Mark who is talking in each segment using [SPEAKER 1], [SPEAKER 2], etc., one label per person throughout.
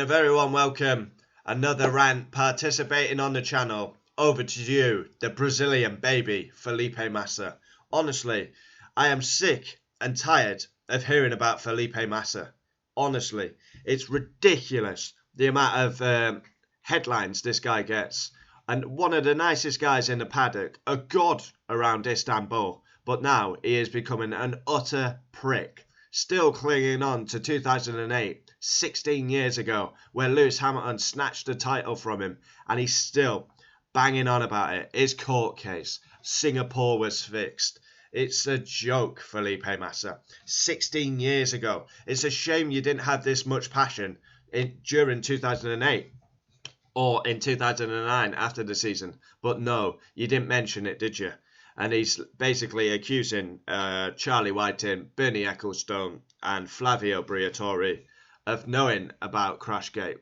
[SPEAKER 1] a very warm welcome. Another rant participating on the channel. Over to you, the Brazilian baby, Felipe Massa. Honestly, I am sick and tired of hearing about Felipe Massa. Honestly, it's ridiculous the amount of headlines this guy gets. And one of the nicest guys in the paddock, a god around Istanbul. But now he is becoming an utter prick. Still clinging on to 2008, 16 years ago, where Lewis Hamilton snatched the title from him, and he's still banging on about it. His court case, Singapore was fixed. It's a joke, Felipe Massa. 16 years ago. It's a shame you didn't have this much passion during 2008 or in 2009 after the season. But no, you didn't mention it, did you? And he's basically accusing Charlie Whiting, Bernie Ecclestone and Flavio Briatore of knowing about crashgate.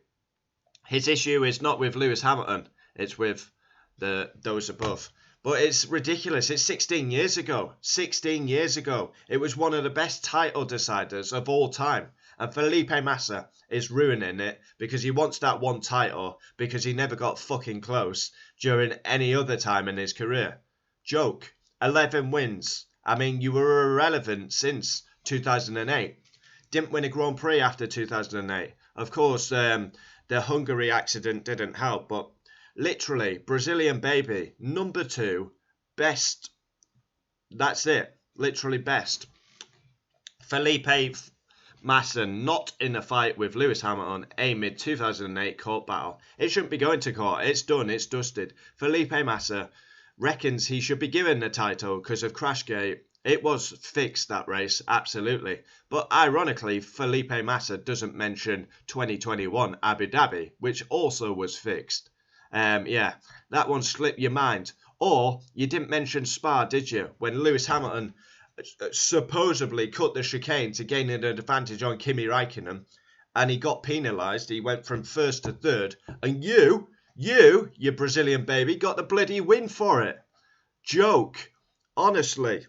[SPEAKER 1] His issue is not with Lewis Hamilton, it's with those above. But it's ridiculous. It's 16 years ago. 16 years ago. It was one of the best title deciders of all time. And Felipe Massa is ruining it because he wants that one title because he never got fucking close during any other time in his career. Joke. 11 wins. I mean, you were irrelevant since 2008. Didn't win a Grand Prix after 2008. Of course, the Hungary accident didn't help, but literally, Brazilian baby, number 2, best. That's it. Literally best. Felipe Massa not in a fight with Lewis Hamilton, a mid-2008 court battle. It shouldn't be going to court. It's done. It's dusted. Felipe Massa reckons he should be given the title because of crashgate. It was fixed, that race, absolutely. But ironically, Felipe Massa doesn't mention 2021 Abu Dhabi, which also was fixed. Yeah, that one slipped your mind. Or you didn't mention Spa, did you? When Lewis Hamilton supposedly cut the chicane to gain an advantage on Kimi Räikkönen, and he got penalised. He went from first to third, and you Brazilian baby, got the bloody win for it. Joke. Honestly.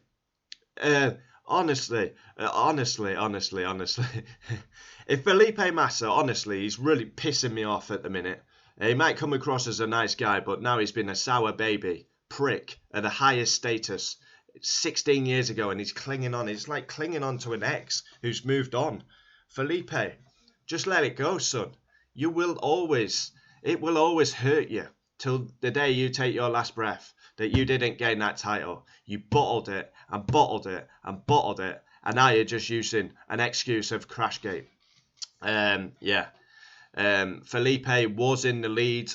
[SPEAKER 1] Honestly. If Felipe Massa, honestly, he's really pissing me off at the minute. He might come across as a nice guy, but now he's been a sour baby. Prick at the highest status. 16 years ago, and he's clinging on. He's like clinging on to an ex who's moved on. Felipe, just let it go, son. It will always hurt you till the day you take your last breath that you didn't gain that title. You bottled it and bottled it and bottled it, and now you're just using an excuse of crashgate. Felipe was in the lead.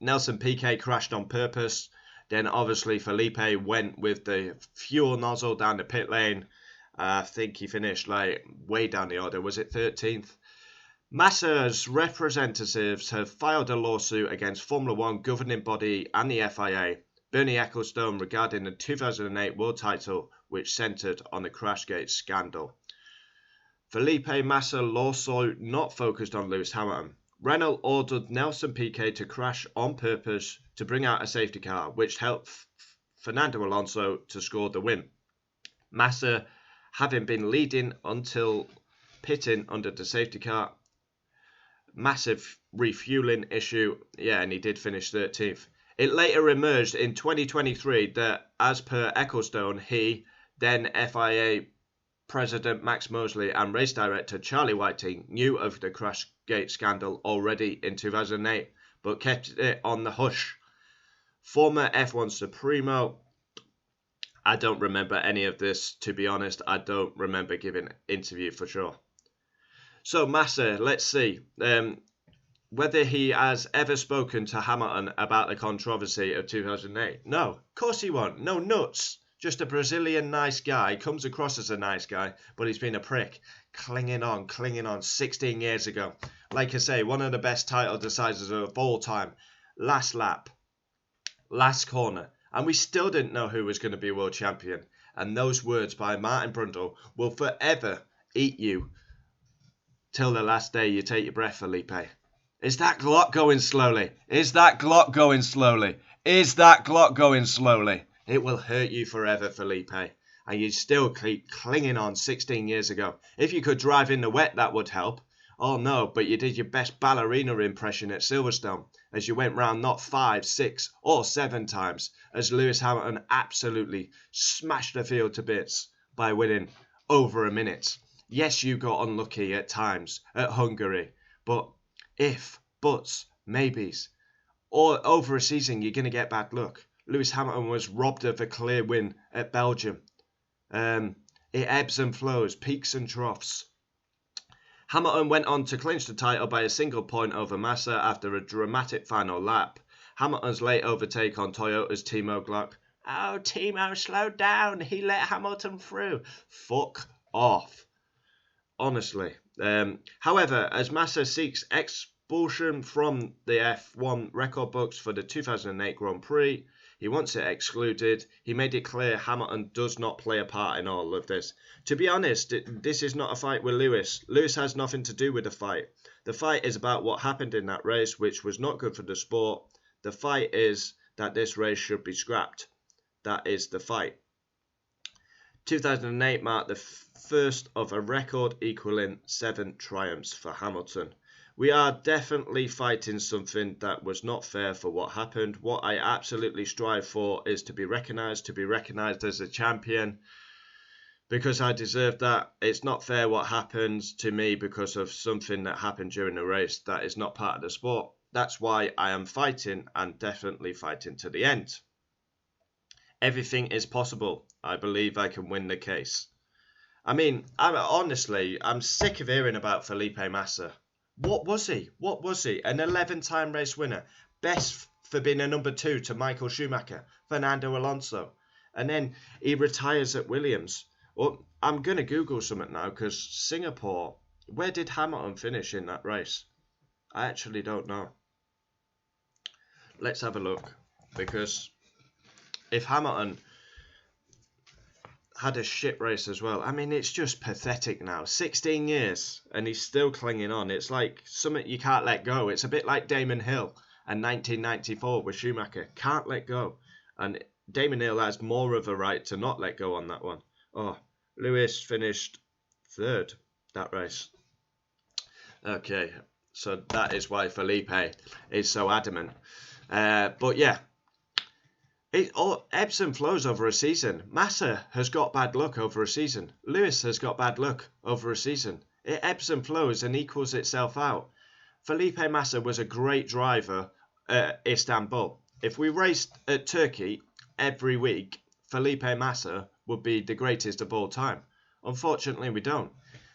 [SPEAKER 1] Nelson Piquet crashed on purpose. Then obviously Felipe went with the fuel nozzle down the pit lane. I think he finished like way down the order. Was it 13th? Massa's representatives have filed a lawsuit against Formula 1 governing body and the FIA, Bernie Ecclestone, regarding the 2008 world title, which centred on the crashgate scandal. Felipe Massa lawsuit not focused on Lewis Hamilton. Renault ordered Nelson Piquet to crash on purpose to bring out a safety car, which helped Fernando Alonso to score the win. Massa, having been leading until pitting under the safety car, massive refueling issue, and he did finish 13th. It later emerged in 2023 that, as per Ecclestone, he, then FIA President Max Mosley and race director Charlie Whiting knew of the crashgate scandal already in 2008, but kept it on the hush. Former F1 Supremo, I don't remember any of this, to be honest. I don't remember giving an interview for sure. So Massa, let's see whether he has ever spoken to Hamilton about the controversy of 2008. No, of course he won't. No nuts. Just a Brazilian nice guy, comes across as a nice guy, but he's been a prick. Clinging on 16 years ago. Like I say, one of the best title deciders of all time. Last lap. Last corner. And we still didn't know who was going to be world champion. And those words by Martin Brundle will forever eat you till the last day you take your breath, Felipe. Is that Glock going slowly? Is that Glock going slowly? Is that Glock going slowly? It will hurt you forever, Felipe. And you still keep clinging on 16 years ago. If you could drive in the wet, that would help. Oh no, but you did your best ballerina impression at Silverstone as you went round not 5, 6 or 7 times as Lewis Hamilton absolutely smashed the field to bits by winning over a minute. Yes, you got unlucky at times at Hungary, but if, buts, maybes, or over a season you're going to get bad luck. Lewis Hamilton was robbed of a clear win at Belgium. It ebbs and flows, peaks and troughs. Hamilton went on to clinch the title by a single point over Massa after a dramatic final lap. Hamilton's late overtake on Toyota's Timo Glock. Oh, Timo, slow down. He let Hamilton through. Fuck off. Honestly. However, as Massa seeks expulsion from the F1 record books for the 2008 Grand Prix, he wants it excluded. He made it clear Hamilton does not play a part in all of this. To be honest, this is not a fight with Lewis. Lewis has nothing to do with the fight. The fight is about what happened in that race, which was not good for the sport. The fight is that this race should be scrapped. That is the fight. 2008 marked the first of a record equaling 7 triumphs for Hamilton. We are definitely fighting something that was not fair for what happened. What I absolutely strive for is to be recognised as a champion, because I deserve that. It's not fair what happens to me because of something that happened during the race that is not part of the sport. That's why I am fighting, and definitely fighting to the end. Everything is possible. I believe I can win the case. I mean, I'm sick of hearing about Felipe Massa. What was he? An 11-time race winner. Best for being a number 2 to Michael Schumacher, Fernando Alonso. And then he retires at Williams. Well, I'm going to Google something now, because Singapore, where did Hamilton finish in that race? I actually don't know. Let's have a look. Because if Hamilton had a shit race as well. I mean, it's just pathetic now. 16 years and he's still clinging on. It's like something you can't let go. It's a bit like Damon Hill and 1994 with Schumacher. Can't let go. And Damon Hill has more of a right to not let go on that one. Oh, Lewis finished 3rd that race. Okay, so that is why Felipe is so adamant. But yeah. It all ebbs and flows over a season. Massa has got bad luck over a season. Lewis has got bad luck over a season. It ebbs and flows and equals itself out. Felipe Massa was a great driver at Istanbul. If we raced at Turkey every week, Felipe Massa would be the greatest of all time. Unfortunately, we don't.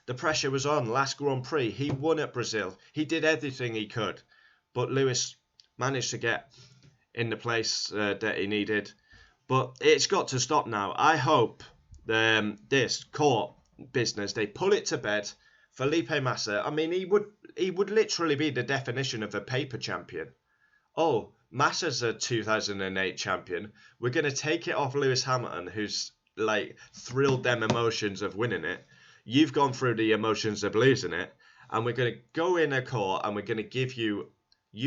[SPEAKER 1] The pressure was on last Grand Prix. He won at Brazil. He did everything he could. But Lewis managed to get in the place that he needed. But it's got to stop now. I hope this court business, they pull it to bed. Felipe Massa, I mean, he would literally be the definition of a paper champion. Oh, Massa's a 2008 champion. We're going to take it off Lewis Hamilton, who's like thrilled them emotions of winning it. You've gone through the emotions of losing it. And we're going to go in a court and we're going to give you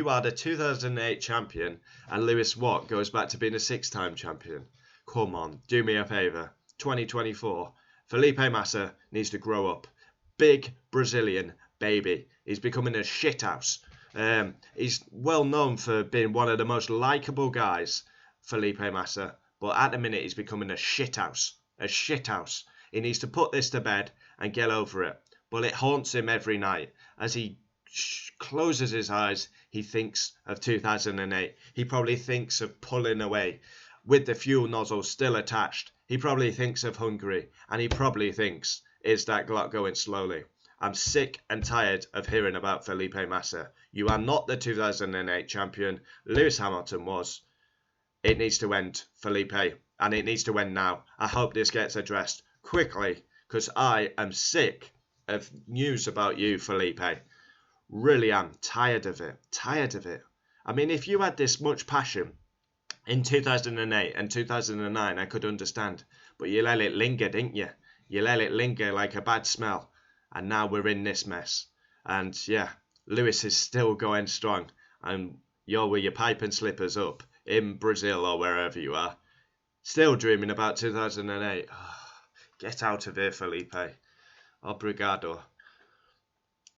[SPEAKER 1] are the 2008 champion, and Lewis Watt goes back to being a 6-time champion. Come on, do me a favour. 2024. Felipe Massa needs to grow up. Big Brazilian baby. He's becoming a shithouse. He's well known for being one of the most likeable guys, Felipe Massa, but at the minute he's becoming a shithouse. A shithouse. He needs to put this to bed and get over it. But it haunts him every night as he closes his eyes. He thinks of 2008. He probably thinks of pulling away with the fuel nozzle still attached. He probably thinks of Hungary, and he probably thinks, is that Glock going slowly? I'm sick and tired of hearing about Felipe Massa. You are not the 2008 champion. Lewis Hamilton was. It needs to end, Felipe, and it needs to end now. I hope this gets addressed quickly, because I am sick of news about you, Felipe. Really am tired of it. I mean, if you had this much passion in 2008 and 2009, I could understand. But you let it linger, didn't you? You let it linger like a bad smell. And now we're in this mess. And yeah, Lewis is still going strong. And you're with your pipe and slippers up in Brazil or wherever you are. Still dreaming about 2008. Oh, get out of here, Felipe. Obrigado.